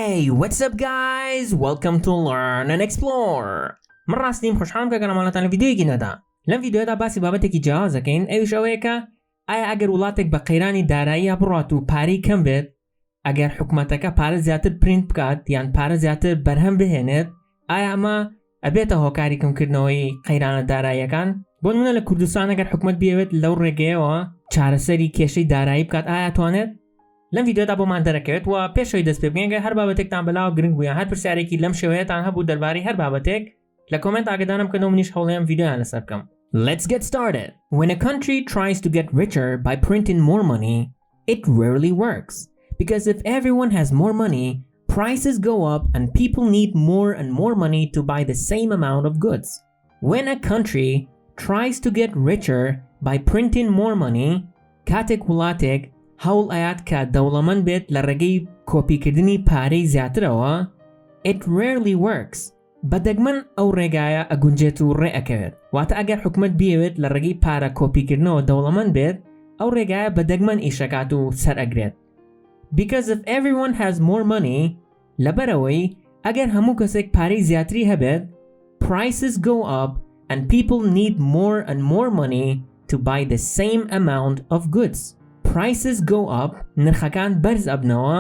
Hey, what's up guys? Welcome to Learn and Explore. مرة راستیم خوشحالم که گرامانتان ویدیویی ندا. لەم ڤیدیۆدا باسی بابەتێکی جیاواز دەکەین ئەویش ئەوەیە ئایا ئەگەر وڵاتێک بە قەیرانی داراییە بڕات و پارەی کەم بێت ئەگەر حکومەتەکە پارە زیاتر پرینت بکات یان پارە زیاتر بەرهەم بهێنێت ئایا ئەمە ئەبێتە هۆکاری کەمکردنەوەی قەیرانە داراییەکان؟ بۆ نمونە لە کوردستان ئەگەر حکومەت بیەوێت لەو ڕێگەیەوە چارەسەری کێشەی دارایی بکات ئایا توانێت؟ لەم ڤیدیۆدا بۆمان دەرەکەوێت و پێشەوەی دەست پێ بکەین هەر بابەتێکتان بەلاوە گرنگ بووە هەر پرسیارێکی لەم شێوەیەتان هەبوو دەربارەی هەر بابەتێک لە کۆمنت ئاگادارم کە منیش هەوڵەیەم ڤیدیۆیان لەسەر بکەم. Let's get started. When a country tries to get richer by printing more money, it rarely works. Because if everyone has more money, prices go up and people need more and more money to buy the same amount of goods. When a country tries to get richer by printing more money, کاتێک وڵاتێک هەوڵ ئەیات کە دەوڵەمەند بێت لە ڕێگەی کۆپیکردنی پارەی زیاترەوە، it rarely works. بەدەگمەن ئەو ڕێگایە ئەگونجێت و ڕێئەکەوێت. واتە ئەگەر حکومەت بیەوێت لە ڕێگەی پارە کۆپیکردنەوە دەوڵەمەند بێت، ئەو ڕێگایە بەدەگمەن ئیشەکات و سەر ئەگرێت. Because if everyone has more money، لەبەرەوەی ئەگەر هەموو کەسێک پارەی زیاتری هەبێت، prices go up and people need more and more money to buy the same amount of goods. Prices go up، نرخەکان بەرز ئەبنەوە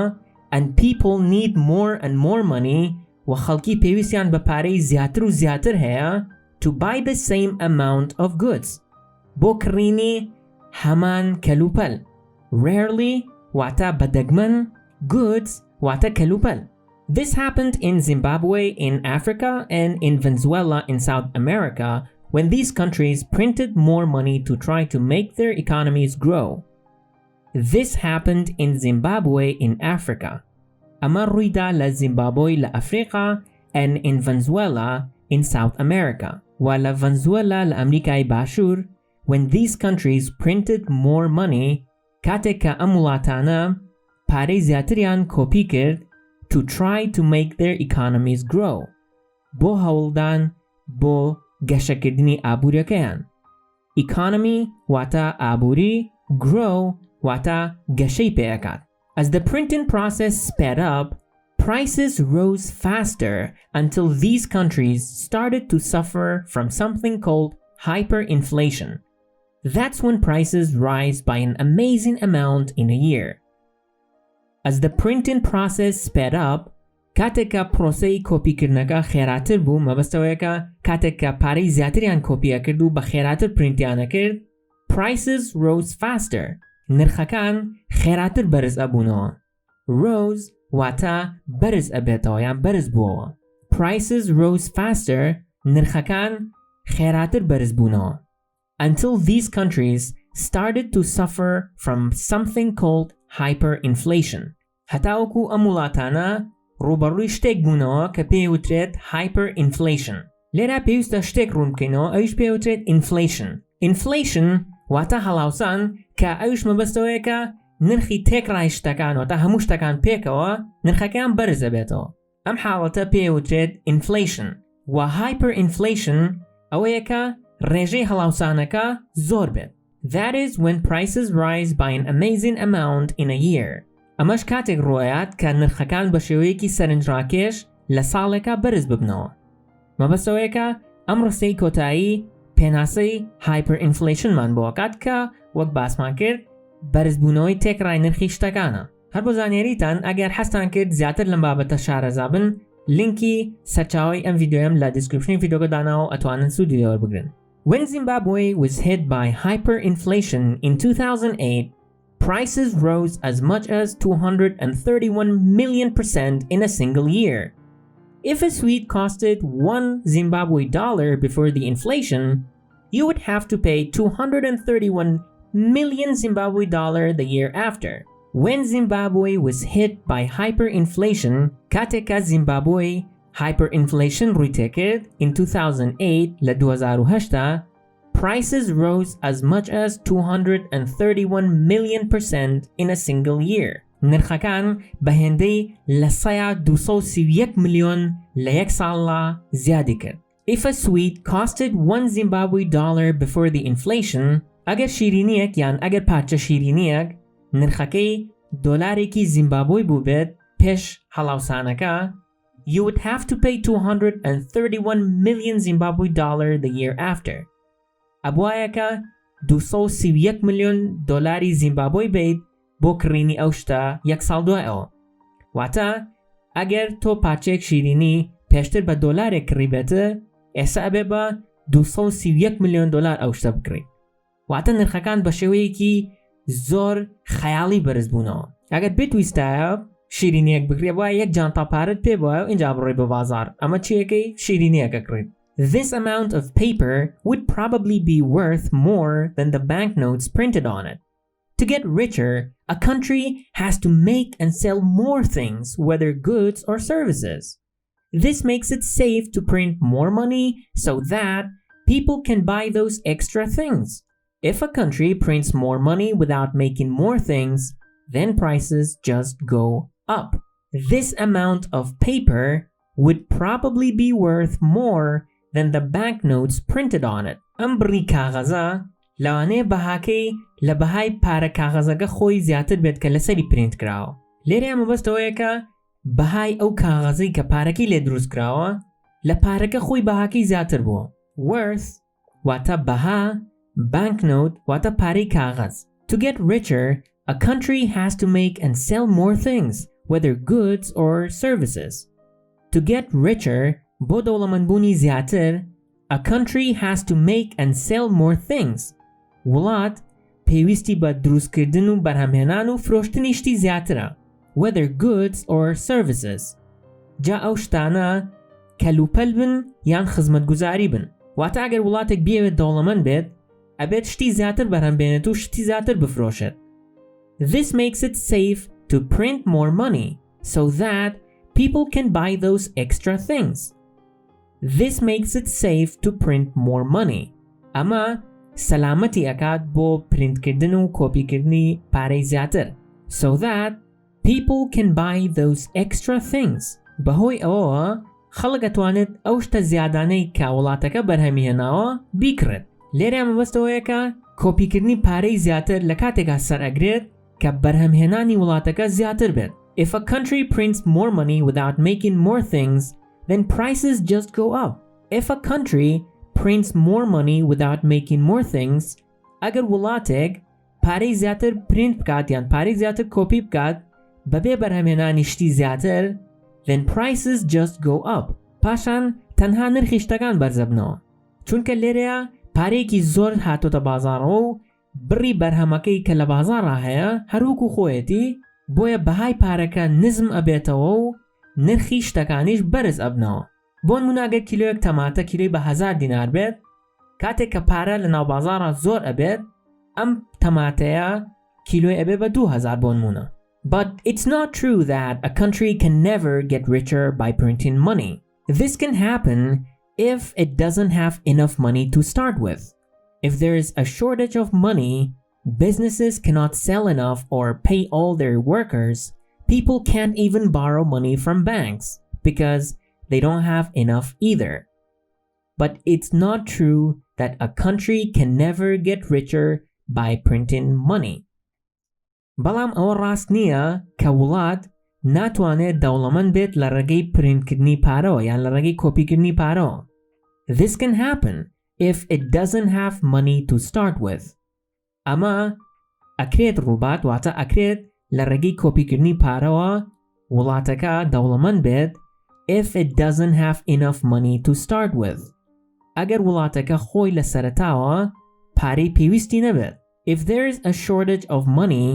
and people need more and more money و خەڵکی پێویستیان بە پارەی زیاتر و زیاتر هەیە to buy the same amount of goods. بۆ کڕینی هەمان کەلوپەل. Rarely واتە بەدەگمەن، goods واتە کەلوپەل. This happened in Zimbabwe in Africa and in Venezuela in South America when these countries printed more money to try to make their economies grow. This happened in Zimbabwe in Africa. ئەمە ڕوویدا لە زیمبابوی لە ئەفریقا and in Venezuela in South America و لە ڤەنزوێلا لە ئەمریکای باشوور when these countries printed more money کاتێک کە ئەم وڵاتانە پارەی زیاتریان کۆپی کرد to try to make their economies grow بۆ هەوڵدان بۆ گەشەکردنی ئابوووریەکەیان. Economy واتە ئابووری، grow واتە گەشەی پێەکات. As the printing process sped up, prices rose faster until these countries started to suffer from something called hyperinflation. That's when prices rise by an amazing amount in a year. As the printing process sped up, کاتێک کە پرۆسەی کۆپیکردنەکە خێراتر بوو مەبەستەوەیەکە کاتێک کە پارەی زیاتریان کۆپیە کرد و بە خێراتر پرینتیانە کرد، prices rose faster. نرخەکان خێراتر بەرز ئەبوونەوە. Rose واتە بەرز ئەبێتەوە یان بەرز بووەوە. Prices rose faster، نرخەکان خێراتر بەرز بوونەوە. Until these countries started to suffer from something called hyperinflation. هەتاوەکو ئەم وڵاتانە ڕوبەڕووی شتێک بوونەوە کە پێوترێت hyperinflation. لێرە پێویستە شتێک ڕوون بکەینەوە ئەویش پێوترێت inflation. Inflation واتە هەڵاوسان کە ئەویش مەبەستەوەیەکە نرخی تێکڕای شتەکانەوە تا هەموو شتەکان پێکەوە نرخەکان بەرز ئەبێتەوە. ئەم حاڵەتە پێوترێت inflation و hyperinflation ئەوەیەکە ڕێژەی هەڵاوسانەکە زۆر بێت. That is when prices rise by an amazing amount in a year. ئەمەش کاتێک ڕۆیات کە نرخەکان بە شێوەیەکی سەرنجڕاکێش لە ساڵێکە بەرز ببنەوە. مەبەستەوەیەکە ئەم ڕستەی کۆتایی پێناسەی hyperinflationمان بۆکات کە وەک باسمان کرد بەرزبوونەوەی تێکڕای نرخی شتەکانە. هەر بۆ زانیاریتان ئەگەر حەستان کرد زیاتر لەم بابەتە شارەزابن لینکی سەرچاوی ئەم ڤیدیۆیم لە دیسکریپشنی ڤیدیۆکە داناوە و ئەتوانن سوودی لێوە بگرن. When Zimbabwe was hit by hyperinflation in 2008, prices rose as much as 231,000,000% in a single year. If a sweet costed $1 Zimbabwe before the inflation, you would have to pay 231 million Zimbabwe the year after. When Zimbabwe was hit by hyperinflation, کاتێک کە Zimbabwe hyperinflation ڕووی کرد in 2008 لە 2008 prices rose as much as 231,000,000% in a single year. نرخەکان بە هێندەی لە 231 ملیۆن لە یەک ساڵدا زیادی کرد. If a sweet costed $1 Zimbabwe before the inflation, ئەگەر شیرینیەک یان ئەگەر پارچە شیرینیەک نرخەکەی دۆلارێکی زیمبابوی بوو بێت پێش هەڵاوسانەکە you would have to pay 231 million Zimbabwe dollar the year after. ئەبوایەکە 231 ملیۆن دۆلاری زیمبابوی بیت بۆ کڕینی ئەو شتە یەک ساڵ دوایەوە. واتە ئەگەر تۆ پارچەیەک شیرینی پێشتر بە دۆلارێک کڕی بێتە ئێستا ئەبێ بە 231 ملیۆن دۆلار ئەو شتە بکڕیت. واتە نرخەکان بە شێوەیەکی زۆر خەیاڵی بەرز بوونەوە. ئەگەر بتویستایە شیرینیەک بکرێ وایە یەک جانتا پارەت پێ بووە و اینجا بڕۆی بە بازار ئەمە چیەکەی شیرینیەکە کڕیت. This amount of paper would probably be worth more than the banknotes printed on it. To get richer, a country has to make and sell more things, whether goods or services. This makes it safe to print more money so that people can buy those extra things. If a country prints more money without making more things, then prices just go up. This amount of paper would probably be worth more than the banknotes printed on it. ئەم بڕی کاغەزە لەوانەیە بەهاکەی لە بەهای پارە کاغەزەکە خۆی زیاتر بێت کە لەسەری پرینت کراوە. لێرە ئەمە بەستەوەیە کە بەهای ئەو کاغەزەی کە پارەکەی لێ دروست کراوە لە پارەکە خۆی بەهاکەی زیاتر بووە. Worth واتە بەها، banknote واتە پارەی کاغەز. To get richer, a country has to make and sell more things, whether goods or services. To get richer, بۆ دەوڵەمەندبوونی زیاتر a country has to make and sell more things. وڵات پێویستی بە دروستکردن و بەرهەمهێنان و فرۆشتنی شتی زیاترە whether goods or services. جا ئەو شتانە کەلوپەل بن یان خزمەتگوزاری بن. واتە ئەگەر وڵاتێک بیەوێت دەوڵەمەند بێت ئەبێت شتی زیاتر بەرهەمبێنێت و شتی زیاتر بفرۆشێت. This makes it safe to print more money so that people can buy those extra things. This makes it safe to print more money. ئەمە سەلامەتی ئەکات بۆ پرینتکردن و کۆپیکردنی پارەی زیاتر so that people can buy those extra things. بەهۆی ئەوەوە خەڵک ئەتوانێت ئەو شتە زیادانەی کە وڵاتەکە بەرهەمی هێناوە بیکڕێت. لێرە ئەمە بەستەوەیە کە کۆپیکردنی پارەی زیاتر لە کاتێکا سەرئەگرێت کە بەرهەمهێنانی وڵاتەکە زیاتر بێت. If a country prints more money without making more things, then prices just go up. If a country prints more money without making more things, ئەگەر وڵاتێک پارەی زیاتر پرینت بکات یان پارەی زیاتر کۆپی بکات بەبێ بەرهەمهێنانی شتی زیاتر, then prices just go up. پاشان تەنها نرخی شتەکان بەرزە بنەوە. چونکە لێرەیە پارەیەکی زۆر هاتۆتە بازارەوە و بڕی بەرهەمەکەی کە لە بازارڕا هەیە هەروەکو خۆیەتی بۆیە بەهای پارەکە نزم ئەبێتەوە و نرخی شتەکانیش بەرز ئەبنەوە. بۆ نمونەگەر کیلۆیەک تەماتە کیلۆی بە 1000 دینار بێت کاتێک کە پارە لە ناو بازارڕا زۆر ئەبێت ئەم تەماتەیە کیلۆی ئەبێ بە 2000 بۆ نمونە. But it's not true that a country can never get richer by printing money. This can happen if it doesn't have enough money to start with. If there is a shortage of money, businesses cannot sell enough or pay all their workers, people can't even borrow money from banks because they don't have enough either. But it's not true that a country can never get richer by printing money. بەڵام ئەوە ڕاست نییە کە وڵات ناتوانێت دەوڵەمەند بێت لە ڕێگەی پرینتکردنی پارەوە یان لە ڕێگەی کۆپیکردنی پارەوە. This can happen if it doesn't have money to start with. ئەمە ئەکرێت ڕووبات واتە ئەکرێت لە ڕێگەی کۆپیکردنی پارەوە وڵاتەکە دەوڵەمەند بێت if it doesn't have enough money to start with. ئەگەر وڵاتەکە خۆی لە سەرەتاوە پارەی پێویستی نەبێت. If there is a shortage of money,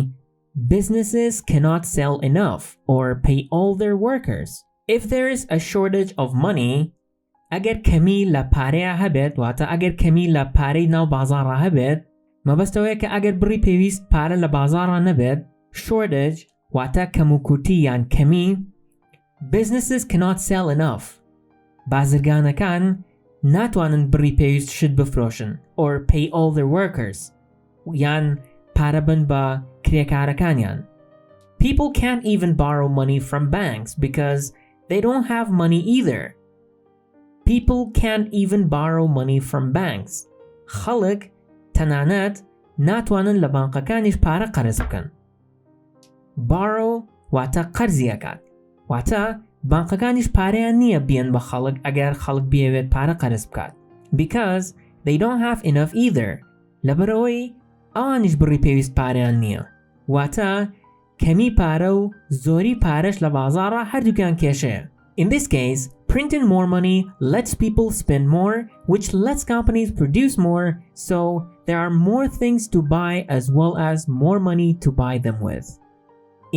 businesses cannot sell enough or pay all their workers. If there is a shortage of money, ئەگەر کەمی لە پارەیە هەبێت واتە ئەگەر کەمی لە پارەی ناو بازاڕە هەبێت مەبەستەوەیە کە ئەگەر بڕی پێویست پارە لە بازاڕە نەبێت shortage واتە کەم و کورتی یان کەمی businesses cannot sell enough. بازرگانەکان ناتوانن بڕی پێویست شت بفرۆشن or pay all their workers یان پارە بن بە کرێکارەکانیان. People can't even borrow money from banks because they don't have money either. People can't even borrow money from banks. خەڵک تەنانەت ناتوانن لە بانقەکانیش پارە قەرز بکەن. Borrow واتە قەرزی ئەکات واتە بانقەکانیش پارەیان نییە بیان بە خەڵک ئەگەر خەڵک بیەوێت پارە قەرز بکات. Because they don't have enough either. لەبەرەوەی ئەوانیش بڕی پێویست پارەیان نییە. واتە کەمی پارە و زۆری پارەش لە بازاڕە هەردووکیان کێشەیە. In this case, printing more money lets people spend more, which lets companies produce more, so there are more things to buy as well as more money to buy them with.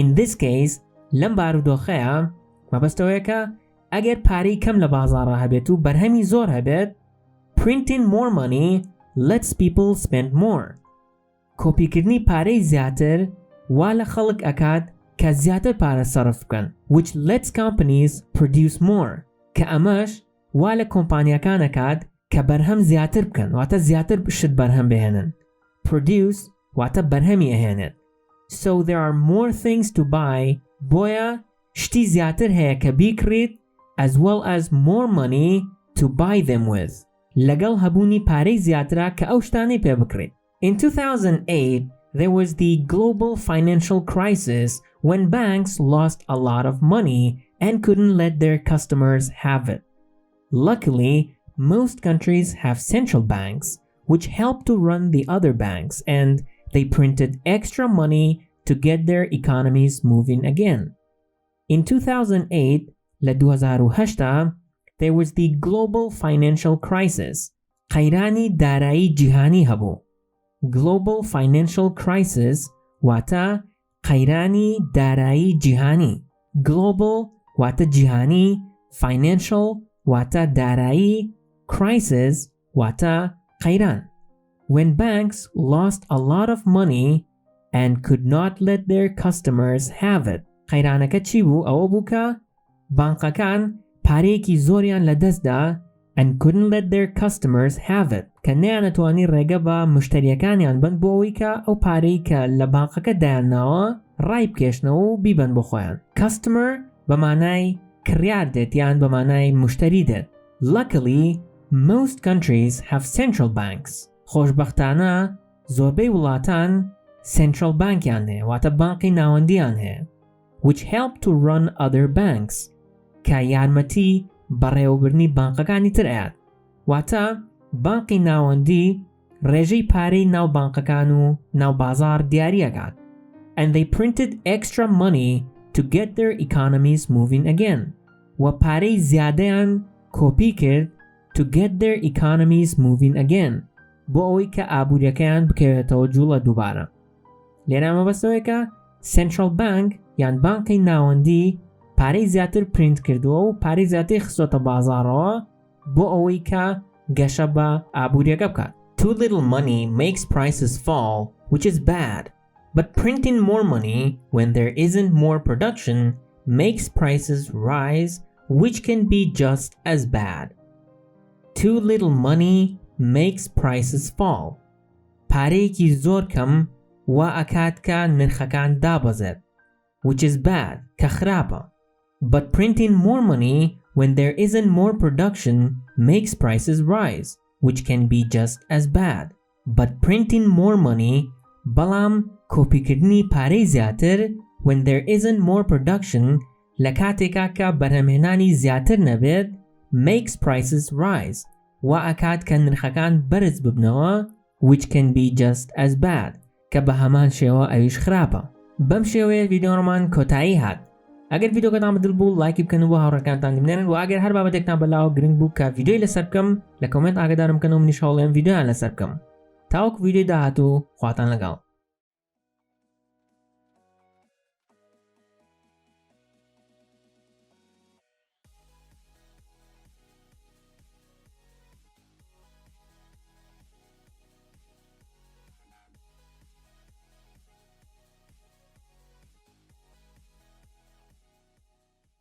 In this case, لەم بارودۆخەیە مەبەستەوەیەکە ئەگەر پارەی کەم لە بازاڕە هەبێت و بەرهەمی زۆر هەبێت، printing more money lets people spend more. کۆپیکردنی پارەی زیاتر وا لە خەڵک ئەکات کە زیاتر پارە سەرف بکەن، which lets companies produce more. کە ئەمەش وا لە کۆمپانیەکان ئەکات کە بەرهەم زیاتر بکەن، واتە زیاتر شت بەرهەم بهێنن. Produce واتە بەرهەمی ئەهێنێت. So there are more things to buy، بۆیە شتی زیاتر هەیە کە بیکڕیت as well as more money to buy them with. لەگەڵ هەبوونی پارەی زیاترە کە ئەو شتانەی پێ بکڕیت. In 2008, there was the global financial crisis when banks lost a lot of money and couldn't let their customers have it. Luckily, most countries have central banks, which help to run the other banks, and they printed extra money to get their economies moving again. In 2008, لە 2008 there was the global financial crisis. قەیرانی دارایی جیهانی هەبوو. Global financial crisis واتە قەیرانی دارایی جیهانی. Global واتە جیهانی، financial واتە دارایی، crisis واتە قەیران. When banks lost a lot of money and could not let their customers have it. قەیرانەکە چی بوو؟ ئەوە بوو کە بانقەکان پارەیەکی زۆریان لەدەستدا and couldn't let their customers have it. کە نەیانەتوانی ڕێگە بە مشتریەکانیان بند بۆ ئەوەی کە ئەو پارەی کە لە بانقەکە دایانناوە ڕای بکێشنەوە و بیبن بۆ خۆیان. Customer بە مانای کڕیار دێت یان بە مانای مشتری دێت. Luckily, most countries have central banks. خۆشبەختانە زۆربەی وڵاتان central bankiان هەیە، واتە بانقی ناوەندیان هەیە. Which help to run other banks. کە یارمەتی بەڕێوەبرنی بانقەکانی تر ئەیات. واتە بانقی ناوەندی ڕێژەی پارەی ناو بانقەکان و ناو بازار دیاریەکات. And they printed extra money to get their economies moving again. و پارەی زیادەیان کۆپی کرد to get their economies moving again. بۆ ئەوەی کە ئابوووریەکەیان بکەوێتەوە جوڵە دووبارە. لێرە مەبەستەوەیەکە central bank یان بانقی ناوەندی پارەی زیاتر پرینت کردووە و پارەی زیاتر خستۆتە بازاڕەوە بۆ ئەوەی کە گەشە بە ئابوووریەکە بکات. Too little money makes prices fall, which is bad. But printing more money when there isn't more production makes prices rise, which can be just as bad. Too little money makes prices fall. پارەیەکی زۆر کەم وا ئەکات کە نرخەکان دابەزێت. Which is bad, کە خراپە. But printing more money when there isn't more production makes prices rise, which can be just as bad. But printing more money بەڵام کۆپیکردنی پارەی زیاتر when there isn't more production لە کاتێکا کە بەرهەمهێنانی زیاتر نەبێت makes prices rise. وا ئەکات کە نرخەکان بەرز ببنەوە which can be just as bad. کە بە هەمان شێوە ئەویش خراپە. بەم شێوەیە ڤیدیۆڕمان کۆتایی هات. ئەگەر ڤیدیۆکەتان بەدڵ بوو لایکی بکەن و بۆ هاوڕێکانتان بنێرن و ئەگەر هەر بابەتێکتان بەلاوە گرنگ بوو کە ڤیدیۆی لەسەر بکەم لە کۆمنت ئاگادارم بکەن و منیش هەوڵێم ڤیدیۆیان لەسەر بکەم. تاوەکو ڤیدیۆی داهاتوو خواتان لەگەڵ.